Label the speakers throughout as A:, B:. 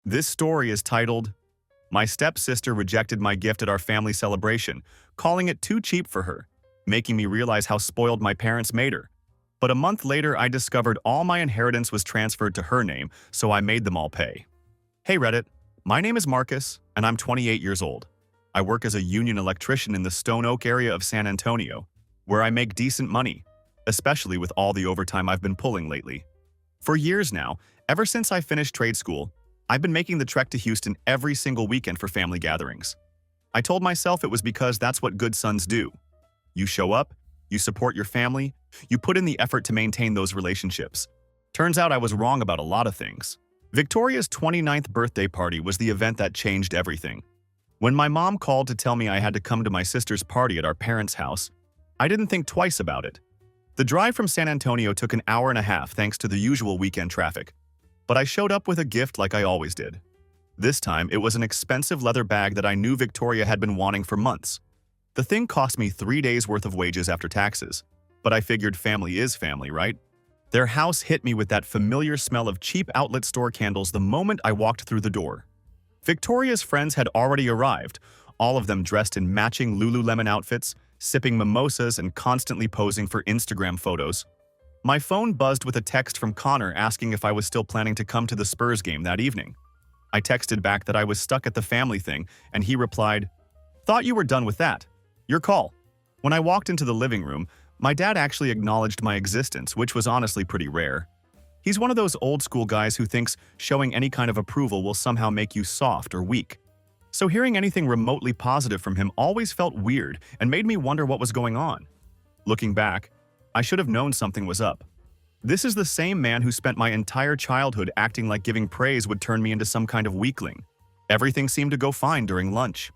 A: This story is titled, My Stepsister Rejected My Gift at Our Family Celebration, calling it too cheap for her, making me realize how spoiled my parents made her. But a month later, I discovered all my inheritance was transferred to her name, so I made them all pay. Hey Reddit, my name is Marcus, and I'm 28 years old. I work as a union electrician in the Stone Oak area of San Antonio, where I make decent money, especially with all the overtime I've been pulling lately. For years now, ever since I finished trade school, I've been making the trek to Houston every single weekend for family gatherings. I told myself it was because that's what good sons do. You show up, you support your family, you put in the effort to maintain those relationships. Turns out I was wrong about a lot of things. Victoria's 29th birthday party was the event that changed everything. When my mom called to tell me I had to come to my sister's party at our parents' house, I didn't think twice about it. The drive from San Antonio took an hour and a half thanks to the usual weekend traffic. But I showed up with a gift like I always did. This time, it was an expensive leather bag that I knew Victoria had been wanting for months. The thing cost me 3 days' worth of wages after taxes, but I figured family is family, right? Their house hit me with that familiar smell of cheap outlet store candles the moment I walked through the door. Victoria's friends had already arrived, all of them dressed in matching Lululemon outfits, sipping mimosas and constantly posing for Instagram photos. My phone buzzed with a text from Connor asking if I was still planning to come to the Spurs game that evening. I texted back that I was stuck at the family thing, and he replied, "Thought you were done with that. Your call." When I walked into the living room, my dad actually acknowledged my existence, which was honestly pretty rare. He's one of those old-school guys who thinks showing any kind of approval will somehow make you soft or weak. So hearing anything remotely positive from him always felt weird and made me wonder what was going on. Looking back, I should have known something was up. This is the same man who spent my entire childhood acting like giving praise would turn me into some kind of weakling. Everything seemed to go fine during lunch.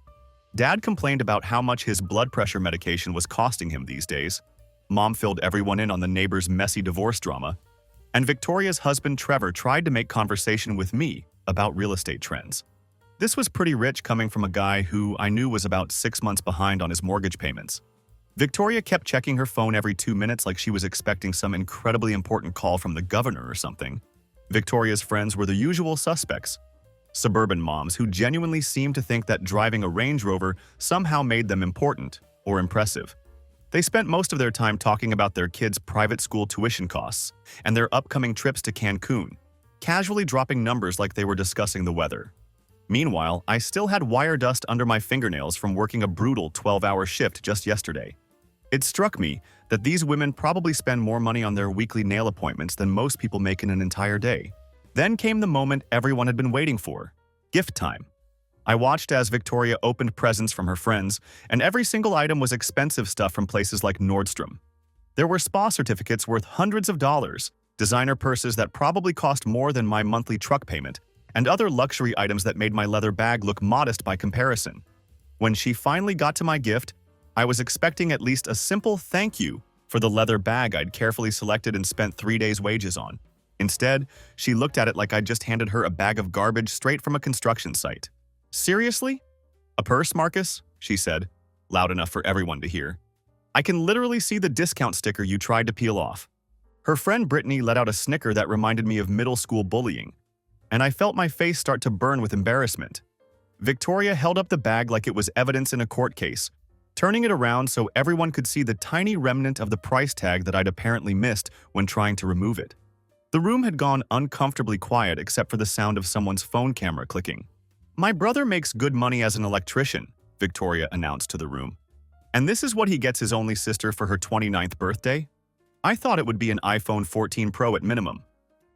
A: Dad complained about how much his blood pressure medication was costing him these days. Mom filled everyone in on the neighbor's messy divorce drama. And Victoria's husband Trevor tried to make conversation with me about real estate trends. This was pretty rich coming from a guy who I knew was about 6 months behind on his mortgage payments. Victoria kept checking her phone every 2 minutes like she was expecting some incredibly important call from the governor or something. Victoria's friends were the usual suspects. Suburban moms who genuinely seemed to think that driving a Range Rover somehow made them important or impressive. They spent most of their time talking about their kids' private school tuition costs and their upcoming trips to Cancun, casually dropping numbers like they were discussing the weather. Meanwhile, I still had wire dust under my fingernails from working a brutal 12-hour shift just yesterday. It struck me that these women probably spend more money on their weekly nail appointments than most people make in an entire day. Then came the moment everyone had been waiting for: gift time. I watched as Victoria opened presents from her friends, and every single item was expensive stuff from places like Nordstrom. There were spa certificates worth hundreds of dollars, designer purses that probably cost more than my monthly truck payment, and other luxury items that made my leather bag look modest by comparison. When she finally got to my gift, I was expecting at least a simple thank you for the leather bag I'd carefully selected and spent 3 days' wages on. Instead, she looked at it like I'd just handed her a bag of garbage straight from a construction site. "Seriously? A purse, Marcus?" she said, loud enough for everyone to hear. "I can literally see the discount sticker you tried to peel off." Her friend Brittany let out a snicker that reminded me of middle school bullying, and I felt my face start to burn with embarrassment. Victoria held up the bag like it was evidence in a court case, turning it around so everyone could see the tiny remnant of the price tag that I'd apparently missed when trying to remove it. The room had gone uncomfortably quiet except for the sound of someone's phone camera clicking. "My brother makes good money as an electrician," Victoria announced to the room. "And this is what he gets his only sister for her 29th birthday? I thought it would be an iPhone 14 Pro at minimum."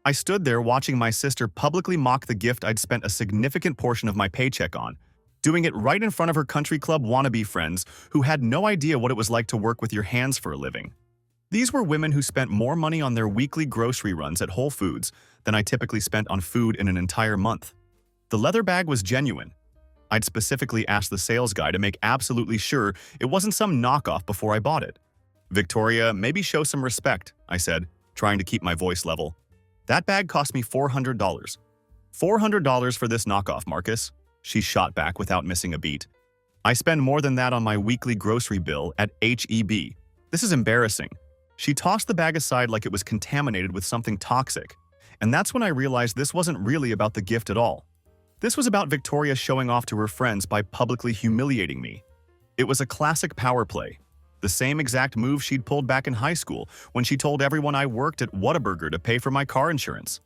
A: I stood there watching my sister publicly mock the gift I'd spent a significant portion of my paycheck on, doing it right in front of her country club wannabe friends who had no idea what it was like to work with your hands for a living. These were women who spent more money on their weekly grocery runs at Whole Foods than I typically spent on food in an entire month. The leather bag was genuine. I'd specifically asked the sales guy to make absolutely sure it wasn't some knockoff before I bought it. "Victoria, maybe show some respect," I said, trying to keep my voice level. "That bag cost me $400. $400 for this knockoff, Marcus," she shot back without missing a beat. "I spend more than that on my weekly grocery bill at H-E-B. This is embarrassing." She tossed the bag aside like it was contaminated with something toxic, and that's when I realized this wasn't really about the gift at all. This was about Victoria showing off to her friends by publicly humiliating me. It was a classic power play. The same exact move she'd pulled back in high school when she told everyone I worked at Whataburger to pay for my car insurance.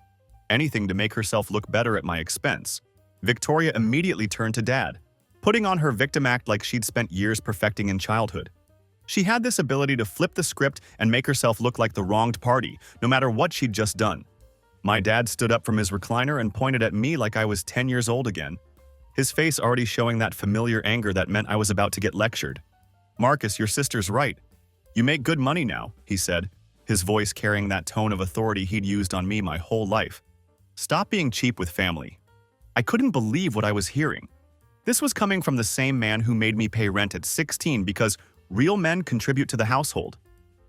A: Anything to make herself look better at my expense. Victoria immediately turned to Dad, putting on her victim act like she'd spent years perfecting in childhood. She had this ability to flip the script and make herself look like the wronged party, no matter what she'd just done. My dad stood up from his recliner and pointed at me like I was 10 years old again, his face already showing that familiar anger that meant I was about to get lectured. "Marcus, your sister's right. You make good money now," he said, his voice carrying that tone of authority he'd used on me my whole life. "Stop being cheap with family." I couldn't believe what I was hearing. This was coming from the same man who made me pay rent at 16 because real men contribute to the household.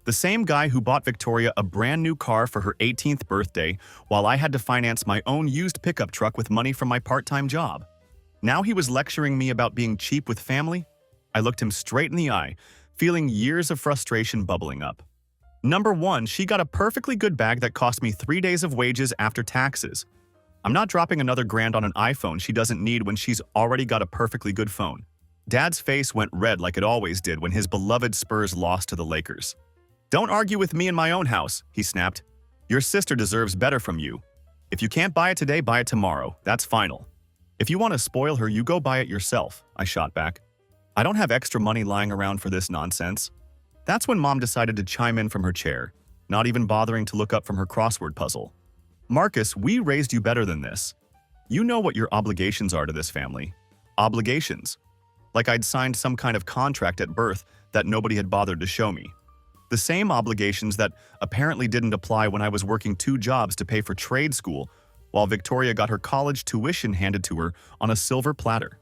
A: The same guy who bought Victoria a brand new car for her 18th birthday while I had to finance my own used pickup truck with money from my part-time job. Now he was lecturing me about being cheap with family? I looked him straight in the eye, feeling years of frustration bubbling up. Number one, she got a perfectly good bag that cost me 3 days of wages after taxes. I'm not dropping another grand on an iPhone she doesn't need when she's already got a perfectly good phone. Dad's face went red like it always did when his beloved Spurs lost to the Lakers. "Don't argue with me in my own house," he snapped. "Your sister deserves better from you. If you can't buy it today, buy it tomorrow. That's final. If you want to spoil her, you go buy it yourself," I shot back. "I don't have extra money lying around for this nonsense." That's when Mom decided to chime in from her chair, not even bothering to look up from her crossword puzzle. "Marcus, we raised you better than this. You know what your obligations are to this family. Obligations. Like I'd signed some kind of contract at birth that nobody had bothered to show me. The same obligations that apparently didn't apply when I was working 2 jobs to pay for trade school, while Victoria got her college tuition handed to her on a silver platter.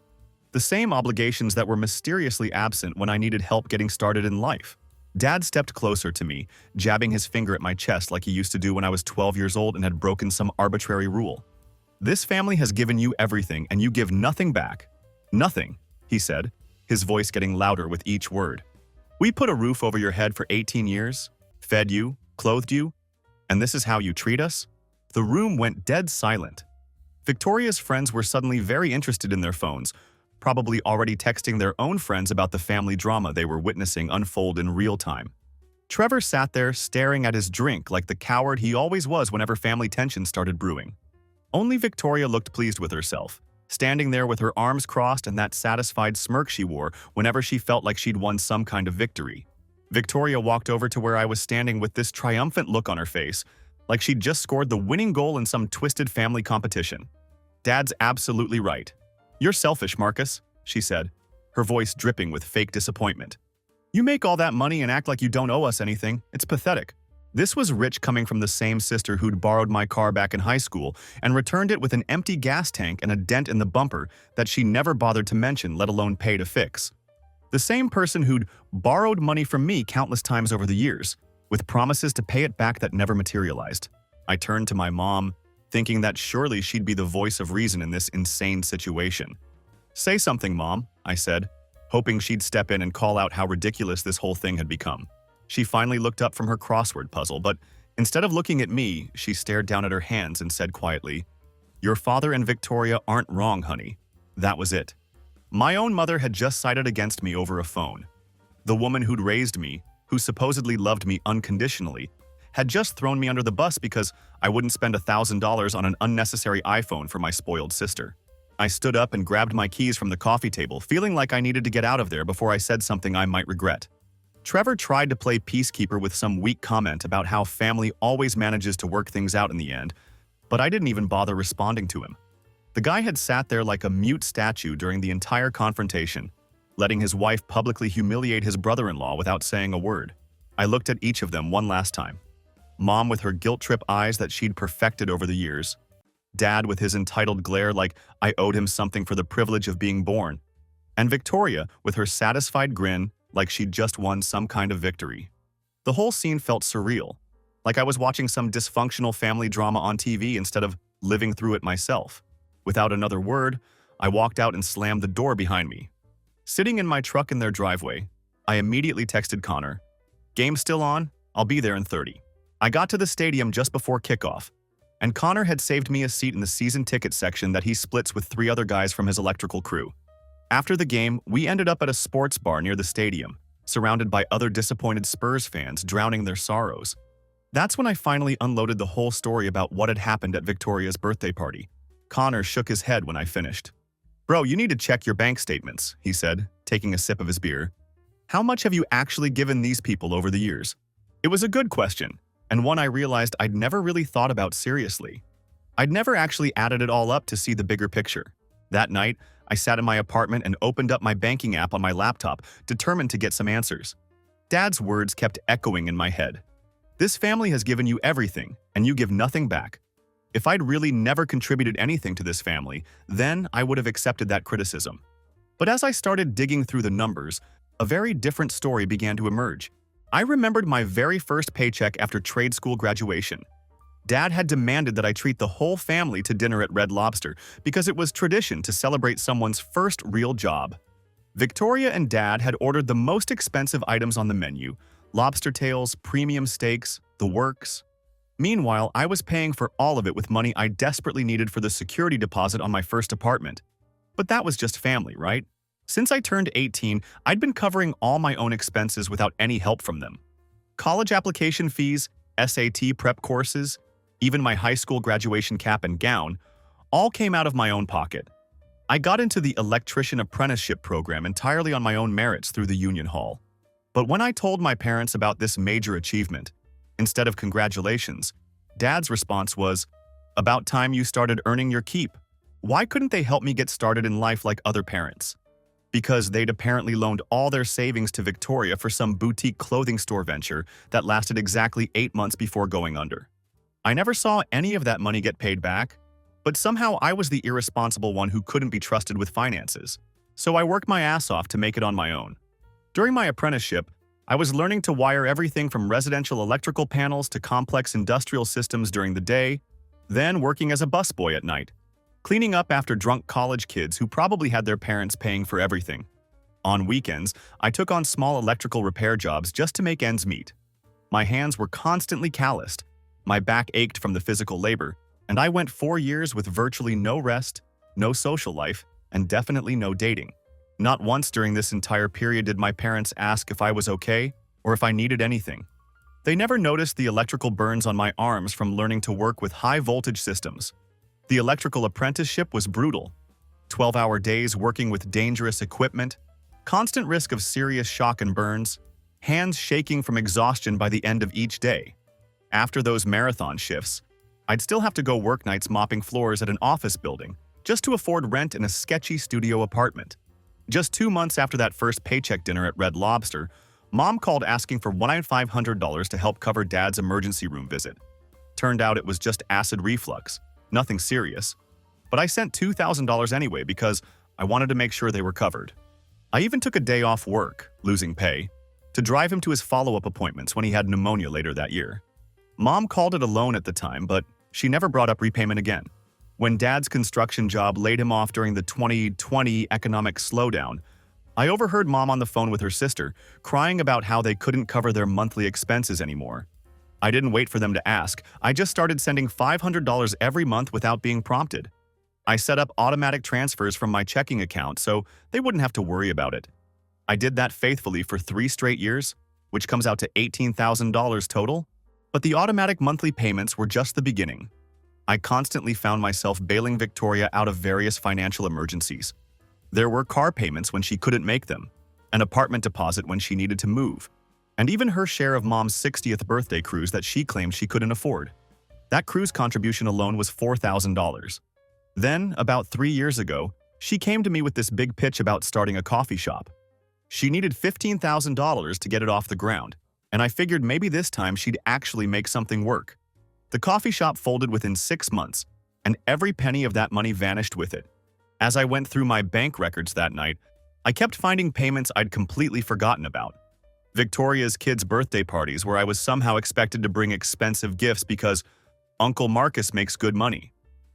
A: The same obligations that were mysteriously absent when I needed help getting started in life." Dad stepped closer to me, jabbing his finger at my chest like he used to do when I was 12 years old and had broken some arbitrary rule. "This family has given you everything and you give nothing back. Nothing," he said, his voice getting louder with each word. "We put a roof over your head for 18 years, fed you, clothed you, and this is how you treat us?" The room went dead silent. Victoria's friends were suddenly very interested in their phones, probably already texting their own friends about the family drama they were witnessing unfold in real time. Trevor sat there staring at his drink like the coward he always was whenever family tension started brewing. Only Victoria looked pleased with herself, standing there with her arms crossed and that satisfied smirk she wore whenever she felt like she'd won some kind of victory. Victoria walked over to where I was standing with this triumphant look on her face, like she'd just scored the winning goal in some twisted family competition. "Dad's absolutely right. You're selfish, Marcus," she said, her voice dripping with fake disappointment. "You make all that money and act like you don't owe us anything. It's pathetic." This was rich coming from the same sister who'd borrowed my car back in high school and returned it with an empty gas tank and a dent in the bumper that she never bothered to mention, let alone pay to fix. The same person who'd borrowed money from me countless times over the years, with promises to pay it back that never materialized. I turned to my mom, thinking that surely she'd be the voice of reason in this insane situation. "Say something, Mom," I said, hoping she'd step in and call out how ridiculous this whole thing had become. She finally looked up from her crossword puzzle, but instead of looking at me, she stared down at her hands and said quietly, "Your father and Victoria aren't wrong, honey." That was it. My own mother had just sided against me over a phone. The woman who'd raised me, who supposedly loved me unconditionally, had just thrown me under the bus because I wouldn't spend $1,000 on an unnecessary iPhone for my spoiled sister. I stood up and grabbed my keys from the coffee table, feeling like I needed to get out of there before I said something I might regret. Trevor tried to play peacekeeper with some weak comment about how family always manages to work things out in the end, but I didn't even bother responding to him. The guy had sat there like a mute statue during the entire confrontation, letting his wife publicly humiliate his brother-in-law without saying a word. I looked at each of them one last time. Mom with her guilt-trip eyes that she'd perfected over the years. Dad with his entitled glare like I owed him something for the privilege of being born. And Victoria with her satisfied grin like she'd just won some kind of victory. The whole scene felt surreal, like I was watching some dysfunctional family drama on TV instead of living through it myself. Without another word, I walked out and slammed the door behind me. Sitting in my truck in their driveway, I immediately texted Connor, "Game still on? I'll be there in 30. I got to the stadium just before kickoff. and Connor had saved me a seat in the season ticket section that he splits with 3 other guys from his electrical crew. After the game, we ended up at a sports bar near the stadium, surrounded by other disappointed Spurs fans drowning their sorrows. That's when I finally unloaded the whole story about what had happened at Victoria's birthday party. Connor shook his head when I finished. "Bro, you need to check your bank statements," he said, taking a sip of his beer. "How much have you actually given these people over the years?" It was a good question, and one I realized I'd never really thought about seriously. I'd never actually added it all up to see the bigger picture. That night, I sat in my apartment and opened up my banking app on my laptop, determined to get some answers. Dad's words kept echoing in my head. "This family has given you everything, and you give nothing back." If I'd really never contributed anything to this family, then I would have accepted that criticism. But as I started digging through the numbers, a very different story began to emerge. I remembered my very first paycheck after trade school graduation. Dad had demanded that I treat the whole family to dinner at Red Lobster because it was tradition to celebrate someone's first real job. Victoria and Dad had ordered the most expensive items on the menu: lobster tails, premium steaks, the works. Meanwhile, I was paying for all of it with money I desperately needed for the security deposit on my first apartment. But that was just family, right? Since I turned 18, I'd been covering all my own expenses without any help from them. College application fees, SAT prep courses, even my high school graduation cap and gown, all came out of my own pocket. I got into the electrician apprenticeship program entirely on my own merits through the union hall. But when I told my parents about this major achievement, instead of congratulations, Dad's response was, "About time you started earning your keep." Why couldn't they help me get started in life like other parents? Because they'd apparently loaned all their savings to Victoria for some boutique clothing store venture that lasted exactly 8 months before going under. I never saw any of that money get paid back, but somehow I was the irresponsible one who couldn't be trusted with finances. So I worked my ass off to make it on my own. During my apprenticeship, I was learning to wire everything from residential electrical panels to complex industrial systems during the day, then working as a busboy at night, cleaning up after drunk college kids who probably had their parents paying for everything. On weekends, I took on small electrical repair jobs just to make ends meet. My hands were constantly calloused, my back ached from the physical labor, and I went 4 years with virtually no rest, no social life, and definitely no dating. Not once during this entire period did my parents ask if I was okay or if I needed anything. They never noticed the electrical burns on my arms from learning to work with high-voltage systems. The electrical apprenticeship was brutal. 12-hour days working with dangerous equipment, constant risk of serious shock and burns, hands shaking from exhaustion by the end of each day. After those marathon shifts, I'd still have to go work nights mopping floors at an office building just to afford rent in a sketchy studio apartment. Just 2 months after that first paycheck dinner at Red Lobster, Mom called asking for $1,500 to help cover Dad's emergency room visit. Turned out it was just acid reflux, nothing serious. But I sent $2,000 anyway because I wanted to make sure they were covered. I even took a day off work, losing pay, to drive him to his follow-up appointments when he had pneumonia later that year. Mom called it a loan at the time, but she never brought up repayment again. When Dad's construction job laid him off during the 2020 economic slowdown, I overheard Mom on the phone with her sister, crying about how they couldn't cover their monthly expenses anymore. I didn't wait for them to ask. I just started sending $500 every month without being prompted. I set up automatic transfers from my checking account so they wouldn't have to worry about it. I did that faithfully for 3 straight years, which comes out to $18,000 total. But the automatic monthly payments were just the beginning. I constantly found myself bailing Victoria out of various financial emergencies. There were car payments when she couldn't make them, an apartment deposit when she needed to move, and even her share of Mom's 60th birthday cruise that she claimed she couldn't afford. That cruise contribution alone was $4,000. Then, about 3 years ago, she came to me with this big pitch about starting a coffee shop. She needed $15,000 to get it off the ground, and I figured maybe this time she'd actually make something work. The coffee shop folded within 6 months, and every penny of that money vanished with it. As I went through my bank records that night, I kept finding payments I'd completely forgotten about. Victoria's kids' birthday parties where I was somehow expected to bring expensive gifts because Uncle Marcus makes good money.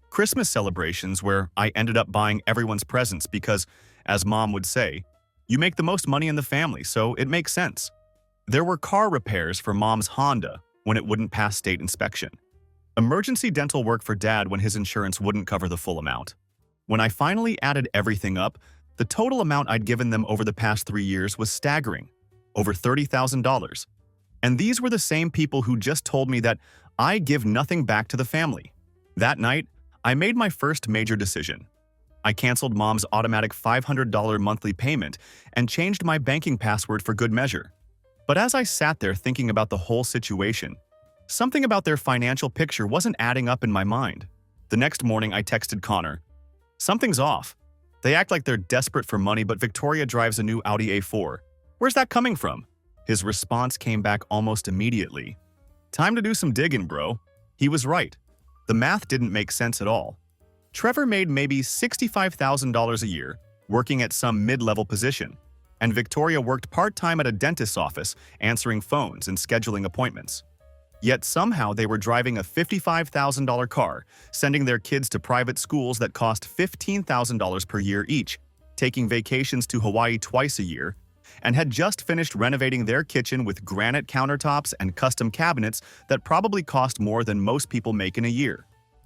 A: Christmas celebrations where I ended up buying everyone's presents because, as Mom would say, you make the most money in the family, so it makes sense. There were car repairs for Mom's Honda when it wouldn't pass state inspection. Emergency dental work for Dad when his insurance wouldn't cover the full amount. When I finally added everything up, the total amount I'd given them over the past 3 years was staggering, over $30,000. And these were the same people who just told me that I give nothing back to the family. That night, I made my first major decision. I canceled Mom's automatic $500 monthly payment and changed my banking password for good measure. But as I sat there thinking about the whole situation, something about their financial picture wasn't adding up in my mind. The next morning, I texted Connor. Something's off. They act like they're desperate for money, but Victoria drives a new Audi A4. Where's that coming from? His response came back almost immediately. Time to do some digging, bro. He was right. The math didn't make sense at all. Trevor made maybe $65,000 a year, working at some mid-level position, and Victoria worked part-time at a dentist's office, answering phones and scheduling appointments. Yet somehow they were driving a $55,000 car, sending their kids to private schools that cost $15,000 per year each, taking vacations to Hawaii twice a year, and had just finished renovating their kitchen with granite countertops and custom cabinets that probably cost more than most people make in a year.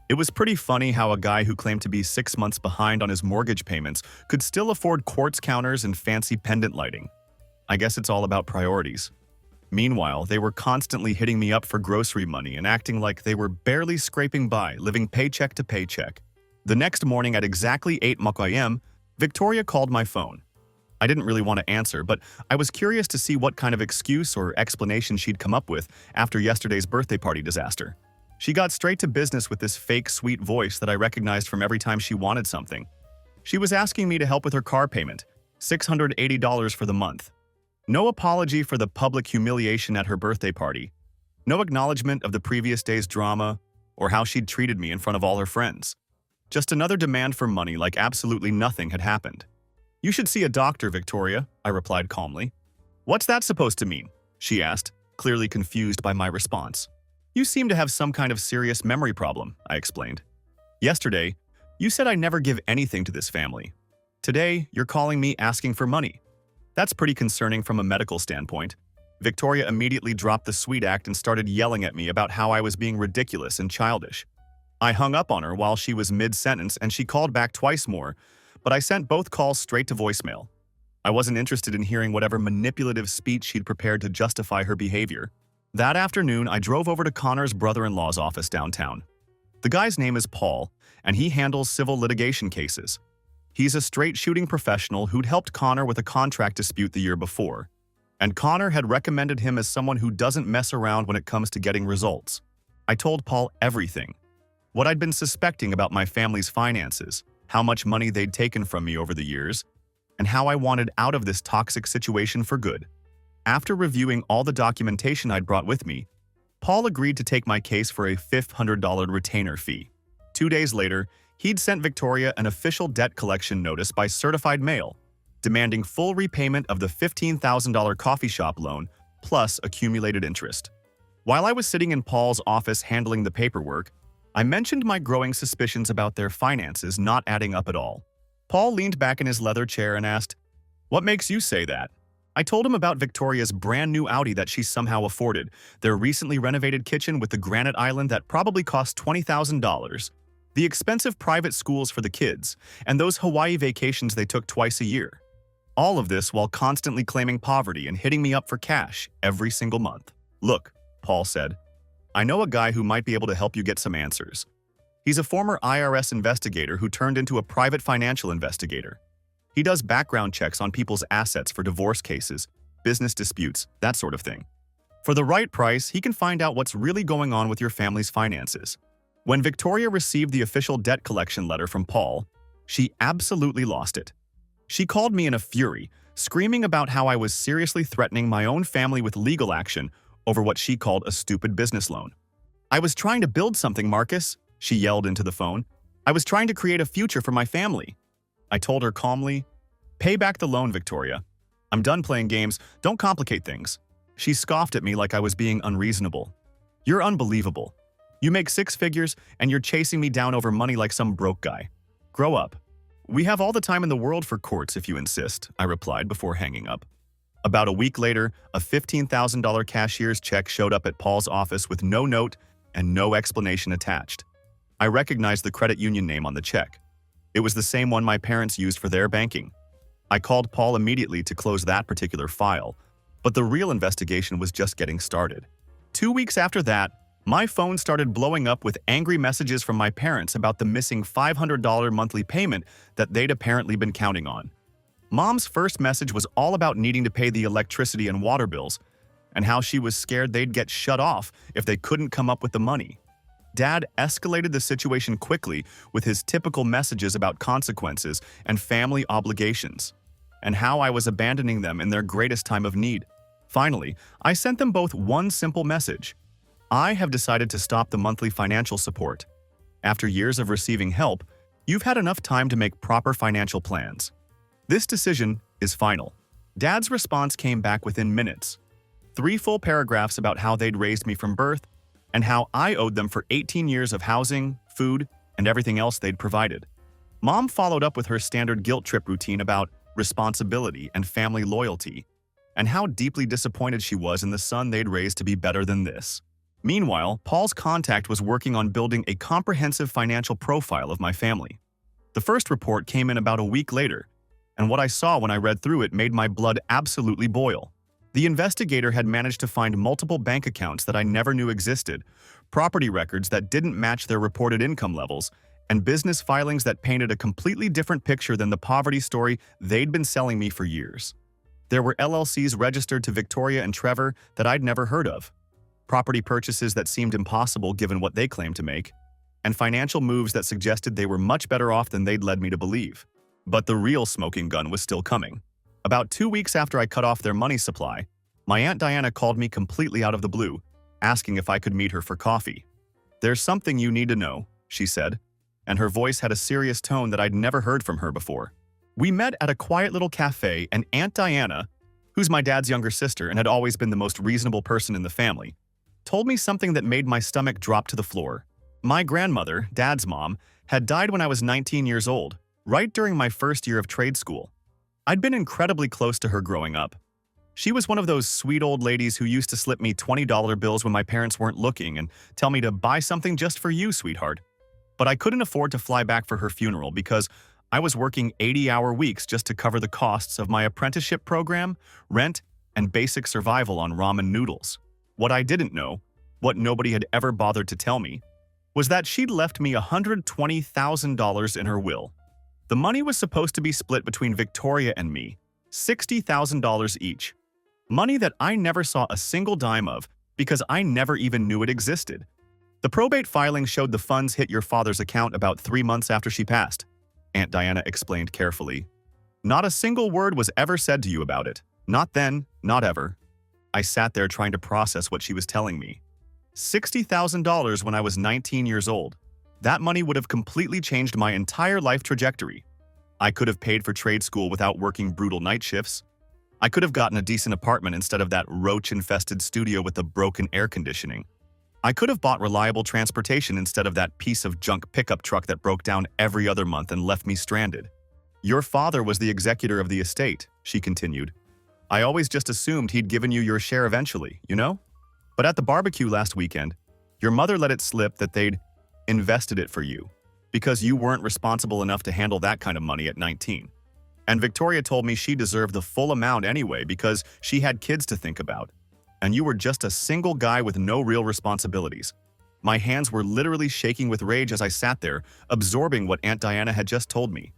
A: It was pretty funny how a guy who claimed to be 6 months behind on his mortgage payments could still afford quartz counters and fancy pendant lighting. I guess it's all about priorities. Meanwhile, they were constantly hitting me up for grocery money and acting like they were barely scraping by, living paycheck to paycheck. The next morning at exactly 8 a.m., Victoria called my phone. I didn't really want to answer, but I was curious to see what kind of excuse or explanation she'd come up with after yesterday's birthday party disaster. She got straight to business with this fake sweet voice that I recognized from every time she wanted something. She was asking me to help with her car payment, $680 for the month. No apology for the public humiliation at her birthday party. No acknowledgement of the previous day's drama or how she'd treated me in front of all her friends. Just another demand for money like absolutely nothing had happened. "You should see a doctor, Victoria," I replied calmly. "What's that supposed to mean?" she asked, clearly confused by my response. "You seem to have some kind of serious memory problem," I explained. "Yesterday, you said I never give anything to this family. Today, you're calling me asking for money. That's pretty concerning from a medical standpoint." Victoria immediately dropped the sweet act and started yelling at me about how I was being ridiculous and childish. I hung up on her while she was mid-sentence and she called back twice more, but I sent both calls straight to voicemail. I wasn't interested in hearing whatever manipulative speech she'd prepared to justify her behavior. That afternoon, I drove over to Connor's brother-in-law's office downtown. The guy's name is Paul, and he handles civil litigation cases. He's a straight-shooting professional who'd helped Connor with a contract dispute the year before, and Connor had recommended him as someone who doesn't mess around when it comes to getting results. I told Paul everything. What I'd been suspecting about my family's finances, how much money they'd taken from me over the years, and how I wanted out of this toxic situation for good. After reviewing all the documentation I'd brought with me, Paul agreed to take my case for a $500 retainer fee. 2 days later, he'd sent Victoria an official debt collection notice by certified mail, demanding full repayment of the $15,000 coffee shop loan plus accumulated interest. While I was sitting in Paul's office handling the paperwork, I mentioned my growing suspicions about their finances not adding up at all. Paul leaned back in his leather chair and asked, "What makes you say that?" I told him about Victoria's brand new Audi that she somehow afforded, their recently renovated kitchen with the granite island that probably cost $20,000, the expensive private schools for the kids, and those Hawaii vacations they took twice a year. All of this while constantly claiming poverty and hitting me up for cash every single month. "Look," Paul said, "I know a guy who might be able to help you get some answers. He's a former IRS investigator who turned into a private financial investigator. He does background checks on people's assets for divorce cases, business disputes, that sort of thing. For the right price, he can find out what's really going on with your family's finances." When Victoria received the official debt collection letter from Paul, she absolutely lost it. She called me in a fury, screaming about how I was seriously threatening my own family with legal action over what she called a stupid business loan. "I was trying to build something, Marcus," she yelled into the phone. "I was trying to create a future for my family." I told her calmly, "Pay back the loan, Victoria. I'm done playing games, don't complicate things." She scoffed at me like I was being unreasonable. "You're unbelievable. You make 6 figures and you're chasing me down over money like some broke guy. Grow up." "We have all the time in the world for courts if you insist," I replied before hanging up. About a week later, a $15,000 cashier's check showed up at Paul's office with no note, and no explanation attached. I recognized the credit union name on the check. It was the same one my parents used for their banking. I called Paul immediately to close that particular file, but the real investigation was just getting started. 2 weeks after that, my phone started blowing up with angry messages from my parents about the missing $500 monthly payment that they'd apparently been counting on. Mom's first message was all about needing to pay the electricity and water bills, and how she was scared they'd get shut off if they couldn't come up with the money. Dad escalated the situation quickly with his typical messages about consequences and family obligations, and how I was abandoning them in their greatest time of need. Finally, I sent them both one simple message. I have decided to stop the monthly financial support. After years of receiving help, you've had enough time to make proper financial plans. This decision is final. Dad's response came back within minutes. 3 full paragraphs about how they'd raised me from birth, and how I owed them for 18 years of housing, food, and everything else they'd provided. Mom followed up with her standard guilt trip routine about responsibility and family loyalty, and how deeply disappointed she was in the son they'd raised to be better than this. Meanwhile, Paul's contact was working on building a comprehensive financial profile of my family. The first report came in about a week later, and what I saw when I read through it made my blood absolutely boil. The investigator had managed to find multiple bank accounts that I never knew existed, property records that didn't match their reported income levels, and business filings that painted a completely different picture than the poverty story they'd been selling me for years. There were LLCs registered to Victoria and Trevor that I'd never heard of, property purchases that seemed impossible given what they claimed to make, and financial moves that suggested they were much better off than they'd led me to believe. But the real smoking gun was still coming. About 2 weeks after I cut off their money supply, my Aunt Diana called me completely out of the blue, asking if I could meet her for coffee. "There's something you need to know," she said, and her voice had a serious tone that I'd never heard from her before. We met at a quiet little cafe, and Aunt Diana, who's my dad's younger sister and had always been the most reasonable person in the family, told me something that made my stomach drop to the floor. My grandmother, Dad's mom, had died when I was 19 years old, right during my first year of trade school. I'd been incredibly close to her growing up. She was one of those sweet old ladies who used to slip me $20 bills when my parents weren't looking and tell me to buy something just for you, sweetheart. But I couldn't afford to fly back for her funeral because I was working 80-hour weeks just to cover the costs of my apprenticeship program, rent, and basic survival on ramen noodles. What I didn't know, what nobody had ever bothered to tell me, was that she'd left me $120,000 in her will. The money was supposed to be split between Victoria and me, $60,000 each. Money that I never saw a single dime of because I never even knew it existed. The probate filing showed the funds hit your father's account about 3 months after she passed, Aunt Diana explained carefully. Not a single word was ever said to you about it. Not then, not ever. I sat there trying to process what she was telling me. $60,000 when I was 19 years old. That money would have completely changed my entire life trajectory. I could have paid for trade school without working brutal night shifts. I could have gotten a decent apartment instead of that roach-infested studio with the broken air conditioning. I could have bought reliable transportation instead of that piece of junk pickup truck that broke down every other month and left me stranded. Your father was the executor of the estate, she continued. I always just assumed he'd given you your share eventually, you know? But at the barbecue last weekend, your mother let it slip that they'd invested it for you, because you weren't responsible enough to handle that kind of money at 19. And Victoria told me she deserved the full amount anyway because she had kids to think about. And you were just a single guy with no real responsibilities. My hands were literally shaking with rage as I sat there, absorbing what Aunt Diana had just told me.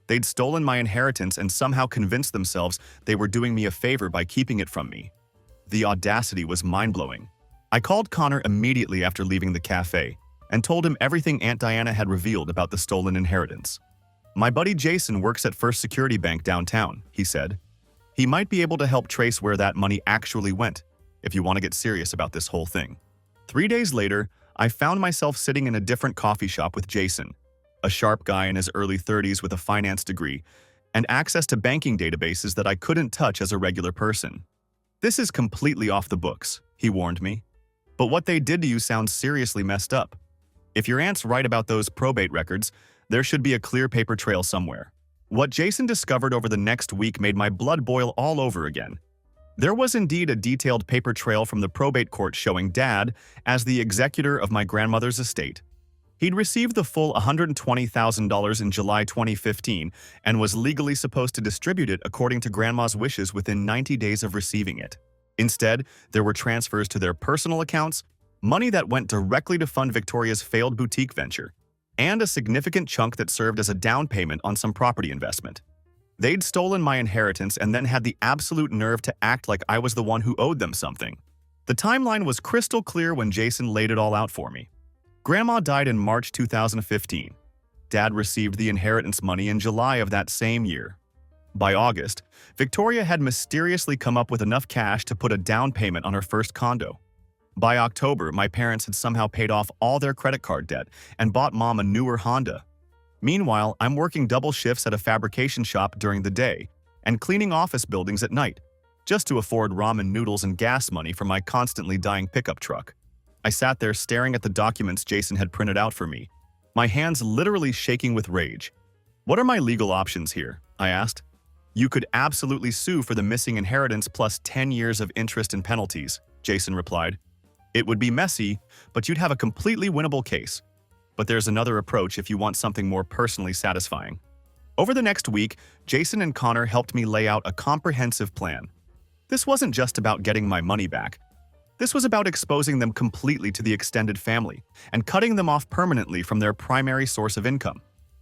A: They'd stolen my inheritance and somehow convinced themselves they were doing me a favor by keeping it from me. The audacity was mind-blowing. I called Connor immediately after leaving the cafe and told him everything Aunt Diana had revealed about the stolen inheritance. My buddy Jason works at First Security Bank downtown, he said. He might be able to help trace where that money actually went, if you want to get serious about this whole thing. 3 days later, I found myself sitting in a different coffee shop with Jason, a sharp guy in his early 30s with a finance degree, and access to banking databases that I couldn't touch as a regular person. This is completely off the books, he warned me. But what they did to you sounds seriously messed up. If your aunt's right about those probate records, there should be a clear paper trail somewhere. What Jason discovered over the next week made my blood boil all over again. There was indeed a detailed paper trail from the probate court showing Dad as the executor of my grandmother's estate. He'd received the full $120,000 in July 2015 and was legally supposed to distribute it according to Grandma's wishes within 90 days of receiving it. Instead, there were transfers to their personal accounts, money that went directly to fund Victoria's failed boutique venture, and a significant chunk that served as a down payment on some property investment. They'd stolen my inheritance and then had the absolute nerve to act like I was the one who owed them something. The timeline was crystal clear when Jason laid it all out for me. Grandma died in March 2015. Dad received the inheritance money in July of that same year. By August, Victoria had mysteriously come up with enough cash to put a down payment on her first condo. By October, my parents had somehow paid off all their credit card debt and bought Mom a newer Honda. Meanwhile, I'm working double shifts at a fabrication shop during the day and cleaning office buildings at night, just to afford ramen noodles and gas money for my constantly dying pickup truck. I sat there staring at the documents Jason had printed out for me, my hands literally shaking with rage. "What are my legal options here?" I asked. "You could absolutely sue for the missing inheritance plus 10 years of interest and penalties," Jason replied. "It would be messy, but you'd have a completely winnable case. But there's another approach if you want something more personally satisfying." Over the next week, Jason and Connor helped me lay out a comprehensive plan. This wasn't just about getting my money back. This was about exposing them completely to the extended family and cutting them off permanently from their primary source of income.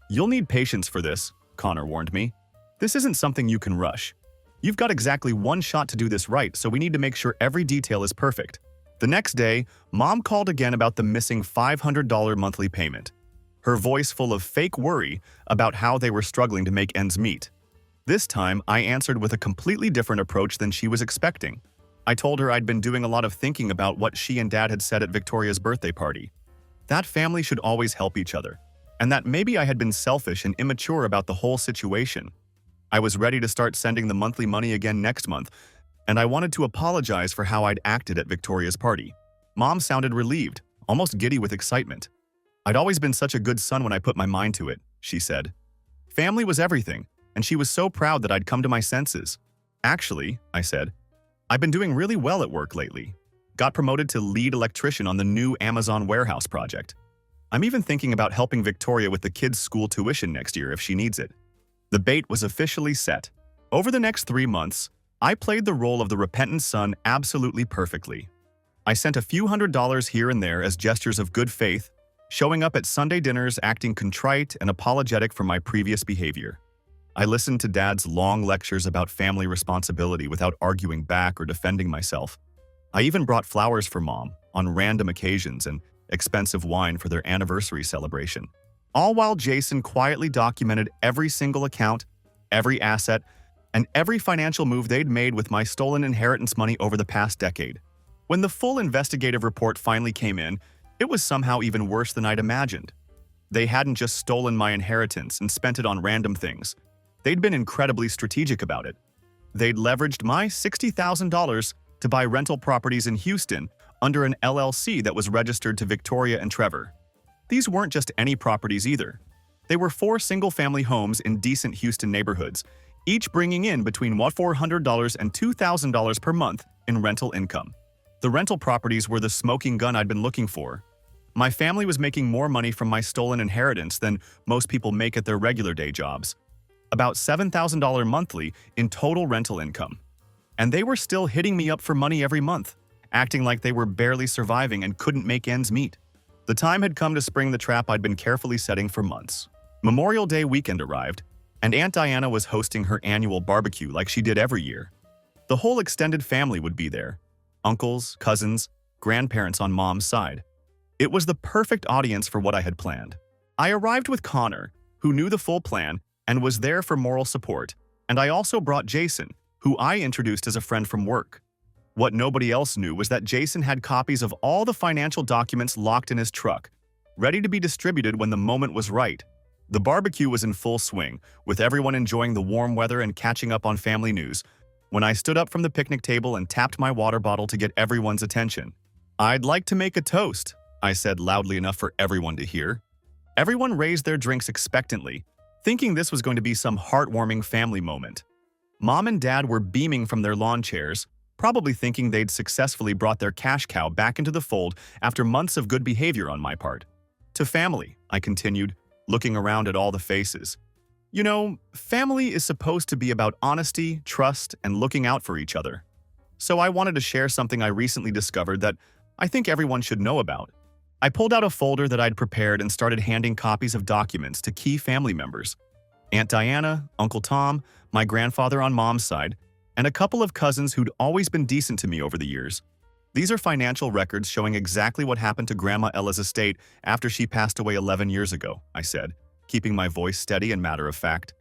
A: "You'll need patience for this," Connor warned me. "This isn't something you can rush. You've got exactly one shot to do this right, so we need to make sure every detail is perfect." The next day, Mom called again about the missing $500 monthly payment, her voice full of fake worry about how they were struggling to make ends meet. This time, I answered with a completely different approach than she was expecting. I told her I'd been doing a lot of thinking about what she and Dad had said at Victoria's birthday party. That family should always help each other, and that maybe I had been selfish and immature about the whole situation. I was ready to start sending the monthly money again next month, and I wanted to apologize for how I'd acted at Victoria's party. Mom sounded relieved, almost giddy with excitement. "I'd always been such a good son when I put my mind to it," she said. "Family was everything, and she was so proud that I'd come to my senses." "Actually," I said, "I've been doing really well at work lately. Got promoted to lead electrician on the new Amazon warehouse project. I'm even thinking about helping Victoria with the kids' school tuition next year if she needs it." The bait was officially set. Over the next 3 months, I played the role of the repentant son absolutely perfectly. I sent a few $100s here and there as gestures of good faith, showing up at Sunday dinners acting contrite and apologetic for my previous behavior. I listened to Dad's long lectures about family responsibility without arguing back or defending myself. I even brought flowers for Mom on random occasions and expensive wine for their anniversary celebration. All while Jason quietly documented every single account, every asset, and every financial move they'd made with my stolen inheritance money over the past decade. When the full investigative report finally came in, it was somehow even worse than I'd imagined. They hadn't just stolen my inheritance and spent it on random things. They'd been incredibly strategic about it. They'd leveraged my $60,000 to buy rental properties in Houston under an LLC that was registered to Victoria and Trevor. These weren't just any properties either. They were 4 single-family homes in decent Houston neighborhoods, each bringing in between $400 and $2,000 per month in rental income. The rental properties were the smoking gun I'd been looking for. My family was making more money from my stolen inheritance than most people make at their regular day jobs. About $7,000 monthly in total rental income. And they were still hitting me up for money every month, acting like they were barely surviving and couldn't make ends meet. The time had come to spring the trap I'd been carefully setting for months. Memorial Day weekend arrived, and Aunt Diana was hosting her annual barbecue like she did every year. The whole extended family would be there. Uncles, cousins, grandparents on Mom's side. It was the perfect audience for what I had planned. I arrived with Connor, who knew the full plan and was there for moral support, and I also brought Jason, who I introduced as a friend from work. What nobody else knew was that Jason had copies of all the financial documents locked in his truck, ready to be distributed when the moment was right. The barbecue was in full swing, with everyone enjoying the warm weather and catching up on family news, when I stood up from the picnic table and tapped my water bottle to get everyone's attention. "I'd like to make a toast," I said loudly enough for everyone to hear. Everyone raised their drinks expectantly, thinking this was going to be some heartwarming family moment. Mom and Dad were beaming from their lawn chairs, probably thinking they'd successfully brought their cash cow back into the fold after months of good behavior on my part. To family, I continued, looking around at all the faces. You know, family is supposed to be about honesty, trust, and looking out for each other. So I wanted to share something I recently discovered that I think everyone should know about. I pulled out a folder that I'd prepared and started handing copies of documents to key family members. Aunt Diana, Uncle Tom, my grandfather on mom's side, and a couple of cousins who'd always been decent to me over the years. These are financial records showing exactly what happened to Grandma Ella's estate after she passed away 11 years ago, I said, keeping my voice steady and matter-of-fact.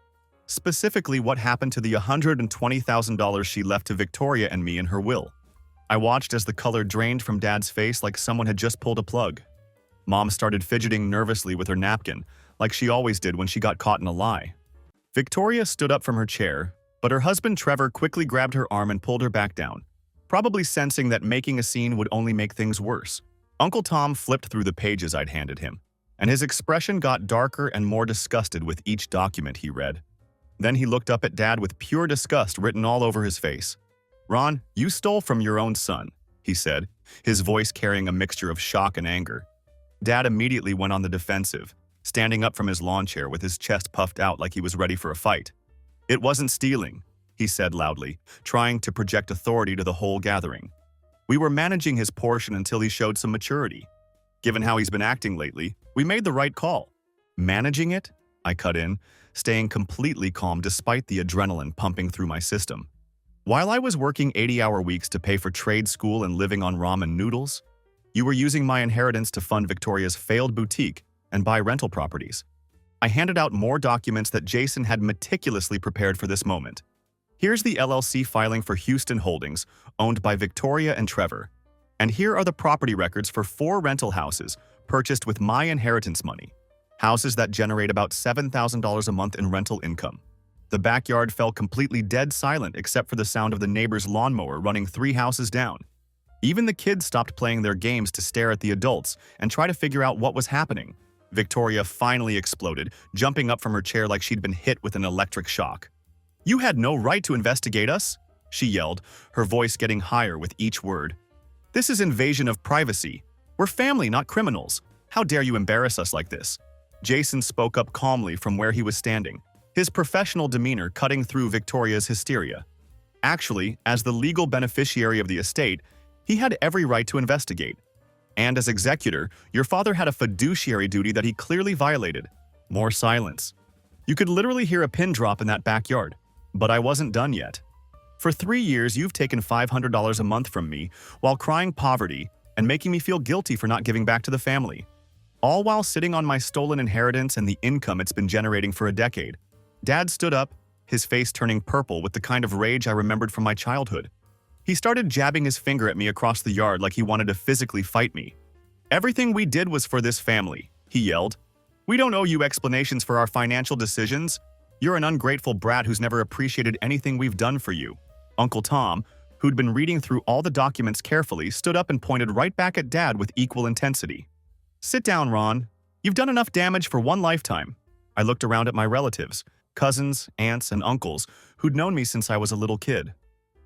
A: Specifically, what happened to the $120,000 she left to Victoria and me in her will. I watched as the color drained from Dad's face like someone had just pulled a plug. Mom started fidgeting nervously with her napkin, like she always did when she got caught in a lie. Victoria stood up from her chair, but her husband Trevor quickly grabbed her arm and pulled her back down, probably sensing that making a scene would only make things worse. Uncle Tom flipped through the pages I'd handed him, and his expression got darker and more disgusted with each document he read. Then he looked up at Dad with pure disgust written all over his face. "Ron, you stole from your own son," he said, his voice carrying a mixture of shock and anger. Dad immediately went on the defensive, standing up from his lawn chair with his chest puffed out like he was ready for a fight. "It wasn't stealing," he said loudly, trying to project authority to the whole gathering. "We were managing his portion until he showed some maturity. Given how he's been acting lately, we made the right call." "Managing it?" I cut in, staying completely calm despite the adrenaline pumping through my system. "While I was working 80-hour weeks to pay for trade school and living on ramen noodles, you were using my inheritance to fund Victoria's failed boutique and buy rental properties." I handed out more documents that Jason had meticulously prepared for this moment. "Here's the LLC filing for Houston Holdings, owned by Victoria and Trevor. And here are the property records for 4 rental houses purchased with my inheritance money. Houses that generate about $7,000 a month in rental income." The backyard fell completely dead silent except for the sound of the neighbor's lawnmower running 3 houses down. Even the kids stopped playing their games to stare at the adults and try to figure out what was happening. Victoria finally exploded, jumping up from her chair like she'd been hit with an electric shock. "You had no right to investigate us," she yelled, her voice getting higher with each word. "This is invasion of privacy. We're family, not criminals. How dare you embarrass us like this?" Jason spoke up calmly from where he was standing, his professional demeanor cutting through Victoria's hysteria. Actually, as the legal beneficiary of the estate, he had every right to investigate. And as executor, your father had a fiduciary duty that he clearly violated. More silence. You could literally hear a pin drop in that backyard. But I wasn't done yet. "For 3 years, you've taken $500 a month from me while crying poverty and making me feel guilty for not giving back to the family. All while sitting on my stolen inheritance and the income it's been generating for a decade." Dad stood up, his face turning purple with the kind of rage I remembered from my childhood. He started jabbing his finger at me across the yard like he wanted to physically fight me. "Everything we did was for this family," he yelled. "We don't owe you explanations for our financial decisions. You're an ungrateful brat who's never appreciated anything we've done for you." Uncle Tom, who'd been reading through all the documents carefully, stood up and pointed right back at Dad with equal intensity. "Sit down, Ron. You've done enough damage for one lifetime." I looked around at my relatives, cousins, aunts, and uncles who'd known me since I was a little kid.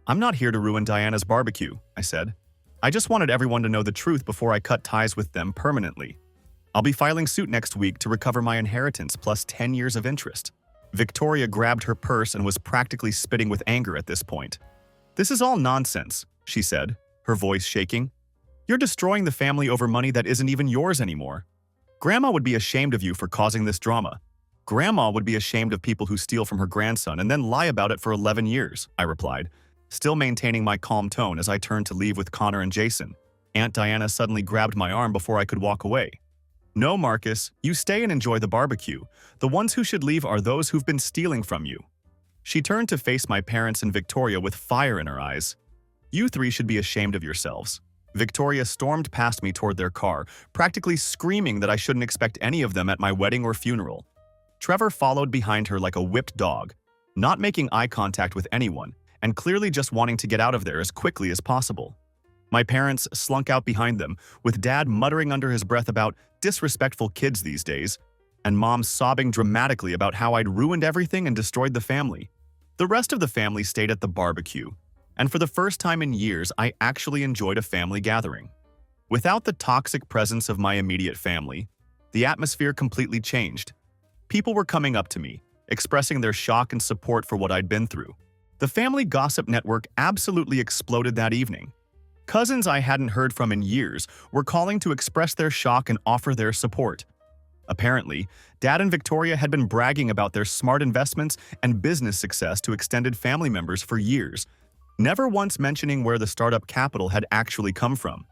A: "I'm not here to ruin Diana's barbecue," I said. "I just wanted everyone to know the truth before I cut ties with them permanently. I'll be filing suit next week to recover my inheritance plus 10 years of interest." Victoria grabbed her purse and was practically spitting with anger at this point. "This is all nonsense," she said, her voice shaking. "You're destroying the family over money that isn't even yours anymore. Grandma would be ashamed of you for causing this drama. Grandma would be ashamed of people who steal from her grandson and then lie about it for 11 years, I replied, still maintaining my calm tone as I turned to leave with Connor and Jason. Aunt Diana suddenly grabbed my arm before I could walk away. "No, Marcus, you stay and enjoy the barbecue. The ones who should leave are those who've been stealing from you." She turned to face my parents and Victoria with fire in her eyes. "You 3 should be ashamed of yourselves." Victoria stormed past me toward their car, practically screaming that I shouldn't expect any of them at my wedding or funeral. Trevor followed behind her like a whipped dog, not making eye contact with anyone, and clearly just wanting to get out of there as quickly as possible. My parents slunk out behind them, with Dad muttering under his breath about disrespectful kids these days, and Mom sobbing dramatically about how I'd ruined everything and destroyed the family. The rest of the family stayed at the barbecue, and for the first time in years, I actually enjoyed a family gathering. Without the toxic presence of my immediate family, the atmosphere completely changed. People were coming up to me, expressing their shock and support for what I'd been through. The family gossip network absolutely exploded that evening. Cousins I hadn't heard from in years were calling to express their shock and offer their support. Apparently, Dad and Victoria had been bragging about their smart investments and business success to extended family members for years, never once mentioning where the startup capital had actually come from.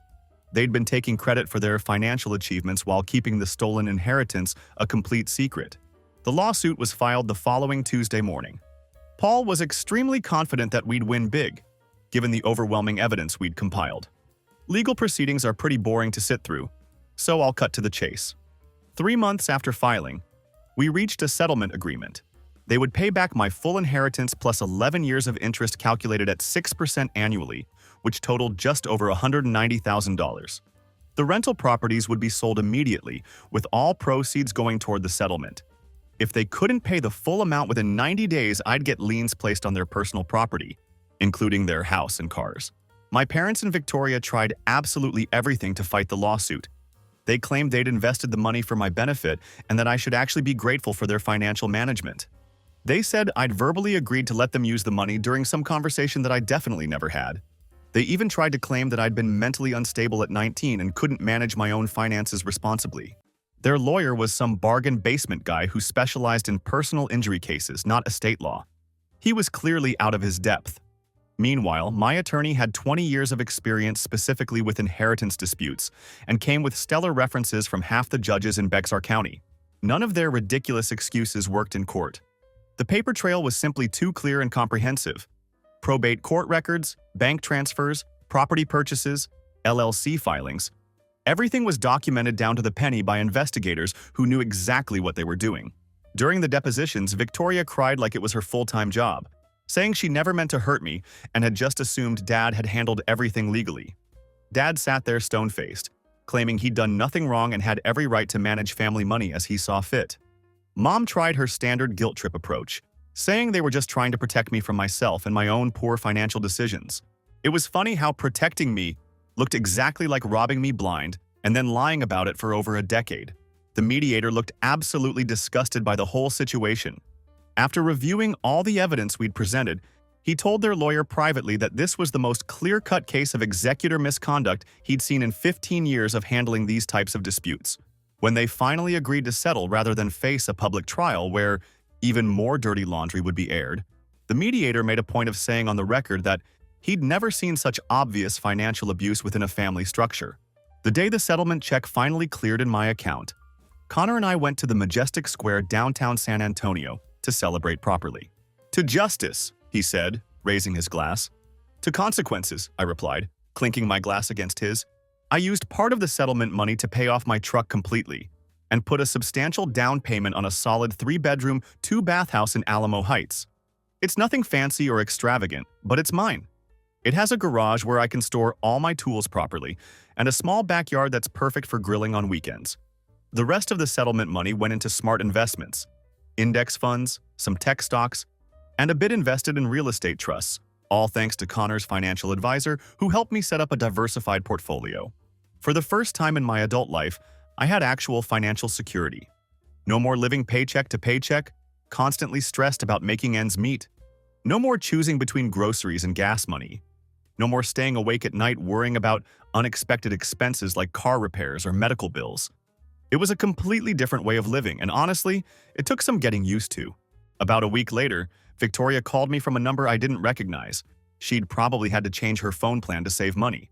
A: They'd been taking credit for their financial achievements while keeping the stolen inheritance a complete secret. The lawsuit was filed the following Tuesday morning. Paul was extremely confident that we'd win big, given the overwhelming evidence we'd compiled. Legal proceedings are pretty boring to sit through, so I'll cut to the chase. 3 months after filing, we reached a settlement agreement. They would pay back my full inheritance plus 11 years of interest calculated at 6% annually, which totaled just over $190,000. The rental properties would be sold immediately, with all proceeds going toward the settlement. If they couldn't pay the full amount within 90 days, I'd get liens placed on their personal property, including their house and cars. My parents and Victoria tried absolutely everything to fight the lawsuit. They claimed they'd invested the money for my benefit and that I should actually be grateful for their financial management. They said I'd verbally agreed to let them use the money during some conversation that I definitely never had. They even tried to claim that I'd been mentally unstable at 19 and couldn't manage my own finances responsibly. Their lawyer was some bargain basement guy who specialized in personal injury cases, not estate law. He was clearly out of his depth. Meanwhile, my attorney had 20 years of experience specifically with inheritance disputes and came with stellar references from half the judges in Bexar County. None of their ridiculous excuses worked in court. The paper trail was simply too clear and comprehensive. Probate court records, bank transfers, property purchases, LLC filings. Everything was documented down to the penny by investigators who knew exactly what they were doing. During the depositions, Victoria cried like it was her full-time job, saying she never meant to hurt me and had just assumed Dad had handled everything legally. Dad sat there stone-faced, claiming he'd done nothing wrong and had every right to manage family money as he saw fit. Mom tried her standard guilt trip approach, saying they were just trying to protect me from myself and my own poor financial decisions. It was funny how protecting me looked exactly like robbing me blind and then lying about it for over a decade. The mediator looked absolutely disgusted by the whole situation. After reviewing all the evidence we'd presented, he told their lawyer privately that this was the most clear-cut case of executor misconduct he'd seen in 15 years of handling these types of disputes. When they finally agreed to settle rather than face a public trial where even more dirty laundry would be aired, the mediator made a point of saying on the record that he'd never seen such obvious financial abuse within a family structure. The day the settlement check finally cleared in my account, Connor and I went to the Majestic Square downtown San Antonio to celebrate properly. "To justice," he said, raising his glass. "To consequences," I replied, clinking my glass against his. I used part of the settlement money to pay off my truck completely and put a substantial down payment on a solid 3-bedroom, 2-bath house in Alamo Heights. It's nothing fancy or extravagant, but it's mine. It has a garage where I can store all my tools properly and a small backyard that's perfect for grilling on weekends. The rest of the settlement money went into smart investments, index funds, some tech stocks, and a bit invested in real estate trusts, all thanks to Connor's financial advisor who helped me set up a diversified portfolio. For the first time in my adult life, I had actual financial security. No more living paycheck to paycheck, constantly stressed about making ends meet. No more choosing between groceries and gas money. No more staying awake at night worrying about unexpected expenses like car repairs or medical bills. It was a completely different way of living, and honestly, it took some getting used to. About a week later, Victoria called me from a number I didn't recognize. She'd probably had to change her phone plan to save money.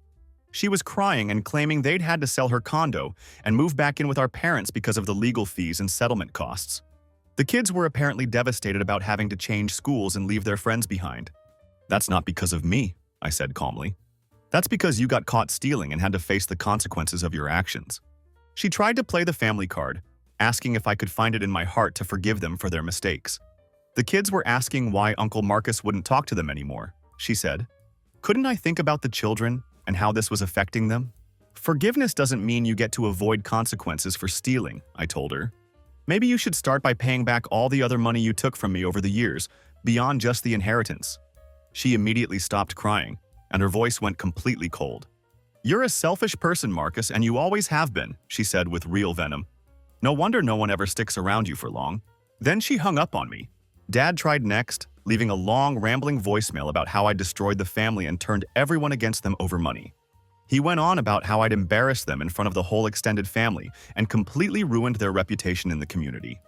A: She was crying and claiming they'd had to sell her condo and move back in with our parents because of the legal fees and settlement costs. The kids were apparently devastated about having to change schools and leave their friends behind. "That's not because of me," I said calmly. "That's because you got caught stealing and had to face the consequences of your actions." She tried to play the family card, asking if I could find it in my heart to forgive them for their mistakes. The kids were asking why Uncle Marcus wouldn't talk to them anymore, she said. Couldn't I think about the children and how this was affecting them? Forgiveness doesn't mean you get to avoid consequences for stealing, I told her. Maybe you should start by paying back all the other money you took from me over the years, beyond just the inheritance. She immediately stopped crying, and her voice went completely cold. "You're a selfish person, Marcus, and you always have been," she said with real venom. "No wonder no one ever sticks around you for long." Then she hung up on me. Dad tried next, leaving a long, rambling voicemail about how I destroyed the family and turned everyone against them over money. He went on about how I'd embarrassed them in front of the whole extended family and completely ruined their reputation in the community.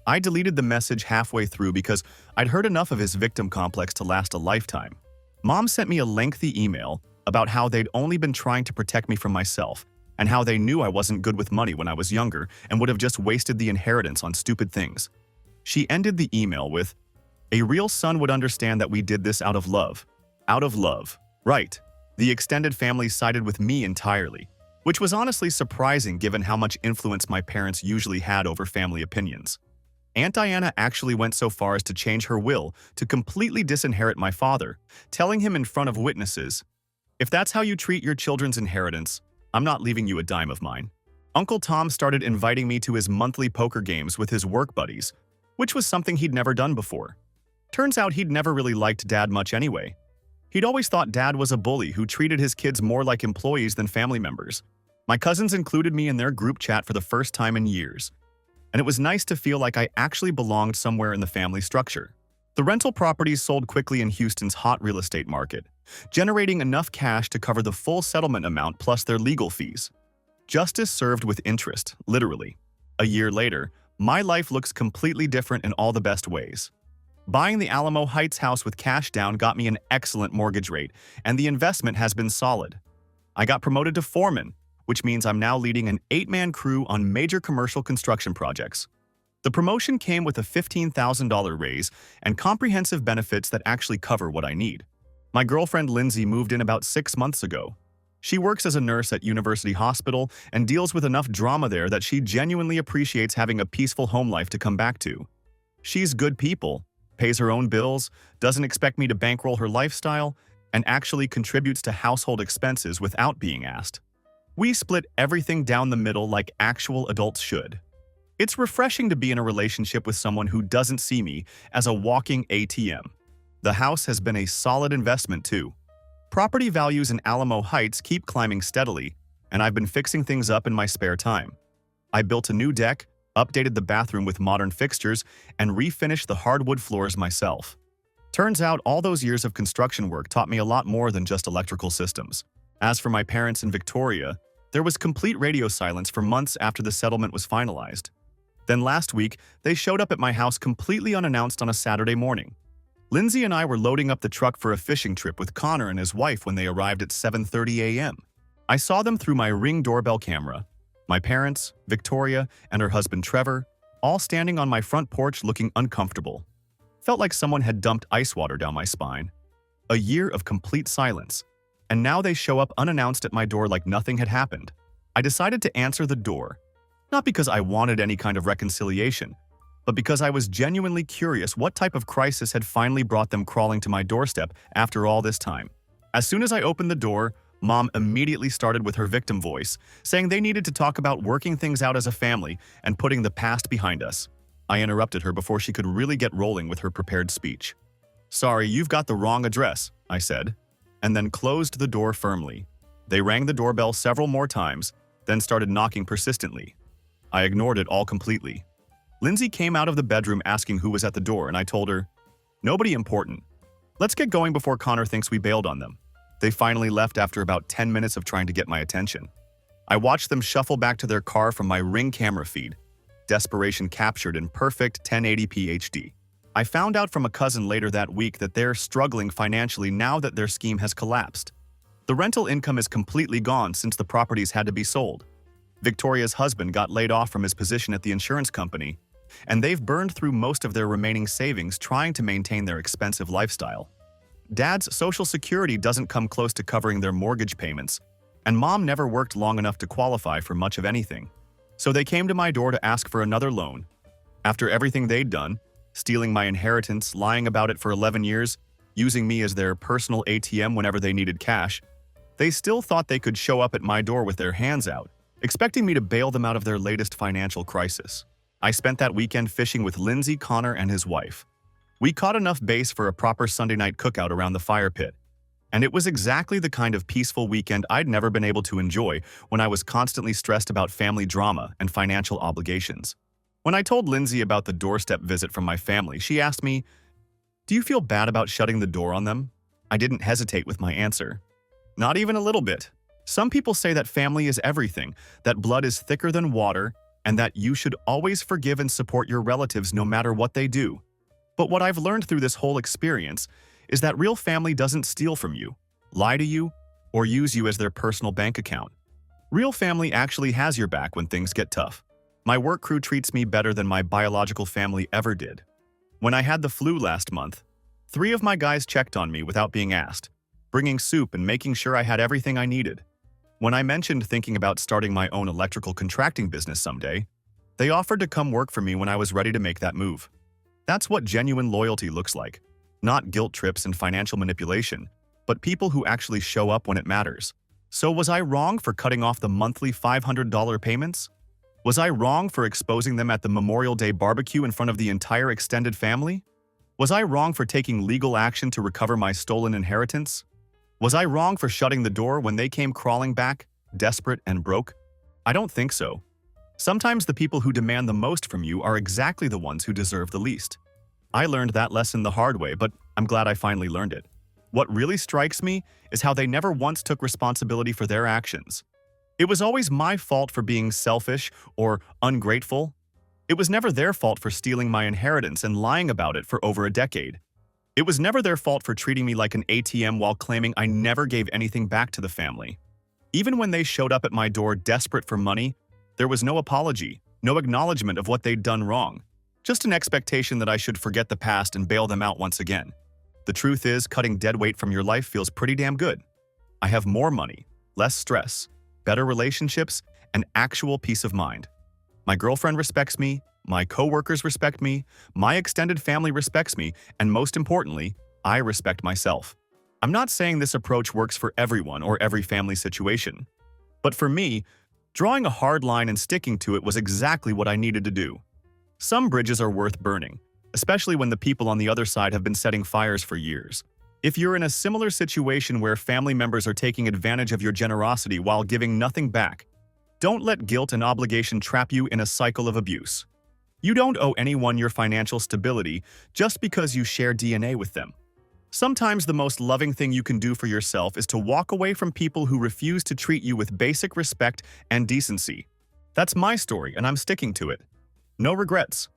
A: I deleted the message halfway through because I'd heard enough of his victim complex to last a lifetime. Mom sent me a lengthy email about how they'd only been trying to protect me from myself and how they knew I wasn't good with money when I was younger and would have just wasted the inheritance on stupid things. She ended the email with, "A real son would understand that we did this out of love." Out of love. Right. The extended family sided with me entirely, which was honestly surprising given how much influence my parents usually had over family opinions. Aunt Diana actually went so far as to change her will to completely disinherit my father, telling him in front of witnesses, "If that's how you treat your children's inheritance, I'm not leaving you a dime of mine." Uncle Tom started inviting me to his monthly poker games with his work buddies, which was something he'd never done before. Turns out he'd never really liked Dad much anyway. He'd always thought Dad was a bully who treated his kids more like employees than family members. My cousins included me in their group chat for the first time in years, and it was nice to feel like I actually belonged somewhere in the family structure. The rental properties sold quickly in Houston's hot real estate market, generating enough cash to cover the full settlement amount plus their legal fees. Justice served with interest, literally. A year later, my life looks completely different in all the best ways. Buying the Alamo Heights house with cash down got me an excellent mortgage rate, and the investment has been solid. I got promoted to foreman, which means I'm now leading an 8-man crew on major commercial construction projects. The promotion came with a $15,000 raise and comprehensive benefits that actually cover what I need. My girlfriend Lindsay moved in about 6 months ago. She works as a nurse at University Hospital and deals with enough drama there that she genuinely appreciates having a peaceful home life to come back to. She's good people, pays her own bills, doesn't expect me to bankroll her lifestyle, and actually contributes to household expenses without being asked. We split everything down the middle like actual adults should. It's refreshing to be in a relationship with someone who doesn't see me as a walking ATM. The house has been a solid investment too. Property values in Alamo Heights keep climbing steadily, and I've been fixing things up in my spare time. I built a new deck, updated the bathroom with modern fixtures, and refinished the hardwood floors myself. Turns out all those years of construction work taught me a lot more than just electrical systems. As for my parents in Victoria, there was complete radio silence for months after the settlement was finalized. Then last week, they showed up at my house completely unannounced on a Saturday morning. Lindsay and I were loading up the truck for a fishing trip with Connor and his wife when they arrived at 7:30 a.m. I saw them through my Ring doorbell camera. My parents, Victoria, and her husband Trevor, all standing on my front porch looking uncomfortable. Felt like someone had dumped ice water down my spine. A year of complete silence. And now they show up unannounced at my door like nothing had happened. I decided to answer the door, not because I wanted any kind of reconciliation, but because I was genuinely curious what type of crisis had finally brought them crawling to my doorstep after all this time. As soon as I opened the door, Mom immediately started with her victim voice, saying they needed to talk about working things out as a family and putting the past behind us. I interrupted her before she could really get rolling with her prepared speech. "Sorry, you've got the wrong address," I said, and then closed the door firmly. They rang the doorbell several more times, then started knocking persistently. I ignored it all completely. Lindsay came out of the bedroom asking who was at the door, and I told her, "Nobody important. Let's get going before Connor thinks we bailed on them." They finally left after about 10 minutes of trying to get my attention. I watched them shuffle back to their car from my Ring camera feed, desperation captured in perfect 1080p HD. I found out from a cousin later that week that they're struggling financially now that their scheme has collapsed. The rental income is completely gone since the properties had to be sold. Victoria's husband got laid off from his position at the insurance company, and they've burned through most of their remaining savings trying to maintain their expensive lifestyle. Dad's Social Security doesn't come close to covering their mortgage payments, and Mom never worked long enough to qualify for much of anything. So they came to my door to ask for another loan. After everything they'd done, stealing my inheritance, lying about it for 11 years, using me as their personal ATM whenever they needed cash, they still thought they could show up at my door with their hands out, expecting me to bail them out of their latest financial crisis. I spent that weekend fishing with Lindsay, Connor, and his wife. We caught enough base for a proper Sunday night cookout around the fire pit, and it was exactly the kind of peaceful weekend I'd never been able to enjoy when I was constantly stressed about family drama and financial obligations. When I told Lindsay about the doorstep visit from my family, she asked me, "Do you feel bad about shutting the door on them?" I didn't hesitate with my answer. Not even a little bit. Some people say that family is everything, that blood is thicker than water, and that you should always forgive and support your relatives no matter what they do. But what I've learned through this whole experience is that real family doesn't steal from you, lie to you, or use you as their personal bank account. Real family actually has your back when things get tough. My work crew treats me better than my biological family ever did. When I had the flu last month, 3 of my guys checked on me without being asked, bringing soup and making sure I had everything I needed. When I mentioned thinking about starting my own electrical contracting business someday, they offered to come work for me when I was ready to make that move. That's what genuine loyalty looks like. Not guilt trips and financial manipulation, but people who actually show up when it matters. So was I wrong for cutting off the monthly $500 payments? Was I wrong for exposing them at the Memorial Day barbecue in front of the entire extended family? Was I wrong for taking legal action to recover my stolen inheritance? Was I wrong for shutting the door when they came crawling back, desperate and broke? I don't think so. Sometimes the people who demand the most from you are exactly the ones who deserve the least. I learned that lesson the hard way, but I'm glad I finally learned it. What really strikes me is how they never once took responsibility for their actions. It was always my fault for being selfish or ungrateful. It was never their fault for stealing my inheritance and lying about it for over a decade. It was never their fault for treating me like an ATM while claiming I never gave anything back to the family. Even when they showed up at my door desperate for money, there was no apology, no acknowledgement of what they'd done wrong. Just an expectation that I should forget the past and bail them out once again. The truth is, cutting dead weight from your life feels pretty damn good. I have more money, less stress, better relationships, and actual peace of mind. My girlfriend respects me, my coworkers respect me, my extended family respects me, and most importantly, I respect myself. I'm not saying this approach works for everyone or every family situation. But for me, drawing a hard line and sticking to it was exactly what I needed to do. Some bridges are worth burning, especially when the people on the other side have been setting fires for years. If you're in a similar situation where family members are taking advantage of your generosity while giving nothing back, don't let guilt and obligation trap you in a cycle of abuse. You don't owe anyone your financial stability just because you share DNA with them. Sometimes the most loving thing you can do for yourself is to walk away from people who refuse to treat you with basic respect and decency. That's my story, and I'm sticking to it. No regrets.